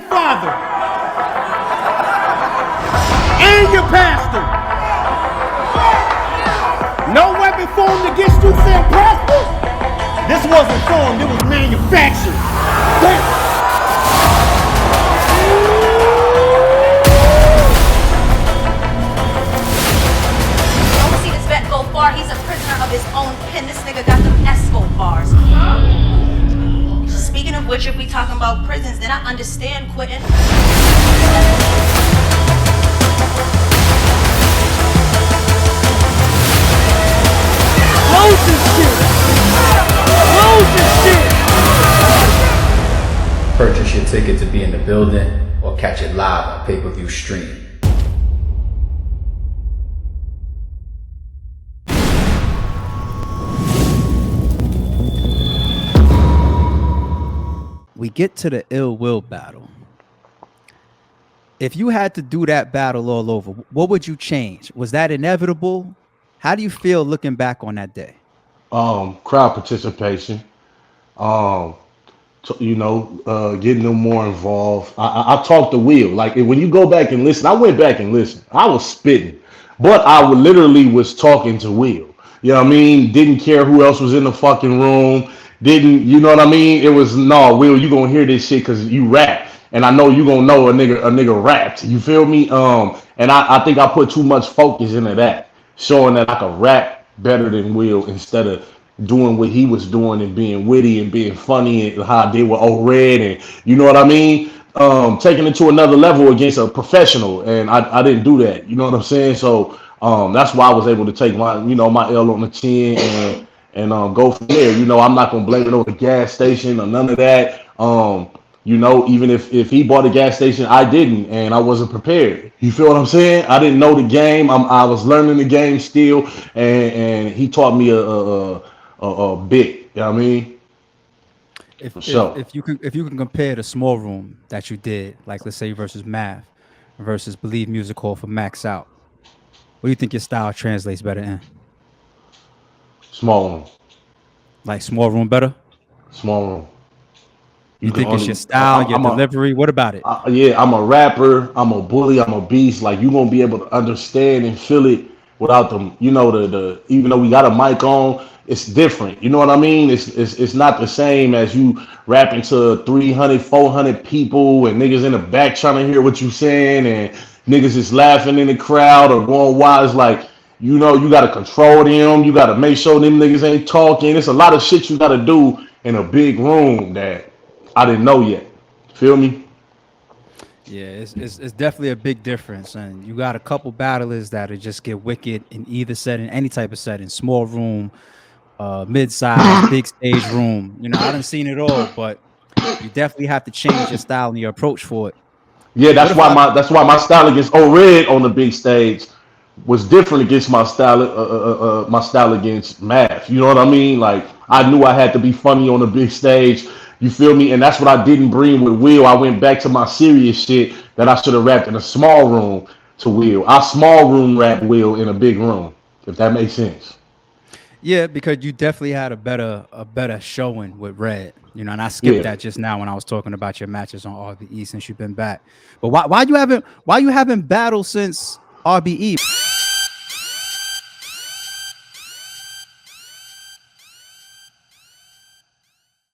father and your pastor. No weapon formed against you shall prosper. This wasn't formed, it was manufactured. Damn. He's a prisoner of his own pen. This nigga got them Esco bars. Speaking of which, if we talking about prisons, then I understand quitting. Close this shit! Close this shit! Purchase your ticket to be in the building or catch it live on pay-per-view stream. We get to the Ill Will battle. If you had to do that battle all over, what would you change? Was that inevitable? How do you feel looking back on that day? Crowd participation. Getting them more involved. I talked to Will. Like when you go back and listen, I went back and listened. I was spitting, but I literally was talking to Will. You know what I mean? Didn't care who else was in the fucking room. Didn't, you know what I mean? It was, no, Will, you gonna hear this shit because you rap. And I know you gonna know a nigga rapped. You feel me? And I think I put too much focus into that, showing that I could rap better than Will instead of doing what he was doing and being witty and being funny and how I did with O-Red and you know what I mean? Taking it to another level against a professional. And I didn't do that. You know what I'm saying? So that's why I was able to take my L on the chin and go from there. You know, I'm not gonna blame it on the gas station or none of that. Even if he bought a gas station, I didn't, and I wasn't prepared. You feel what I'm saying? I didn't know the game. I was learning the game still, and he taught me a bit. You know what I mean? If you can compare the small room that you did, like let's say versus Math versus Believe Music Hall for Max Out, what do you think your style translates better in? Small room. Like small room better? Small room. You think it's your style, your delivery? What about it? Yeah, I'm a rapper. I'm a bully. I'm a beast. Like you gonna be able to understand and feel it without them. You know the even though we got a mic on, it's different. You know what I mean? It's not the same as you rapping to 300, 400 people and niggas in the back trying to hear what you saying and niggas is laughing in the crowd or going wild. It's like, you know, you got to control them. You got to make sure them niggas ain't talking. It's a lot of shit you got to do in a big room that I didn't know yet. Feel me? Yeah, it's definitely a big difference. And you got a couple battlers that'll just get wicked in either setting, any type of setting, small room, mid-size, big stage room. You know, I done seen it all, but you definitely have to change your style and your approach for it. Yeah, that's why my style against O-Red on the big stage was different against my style against Math. You know what I mean? Like I knew I had to be funny on the big stage. You feel me? And that's what I didn't bring with Will. I went back to my serious shit that I should have rapped in a small room to Will. I small room rap Will in a big room, if that makes sense. Yeah, because you definitely had a better showing with Red. You know, and I skipped that just now when I was talking about your matches on RBE since you've been back. But why you haven't battled since RBE?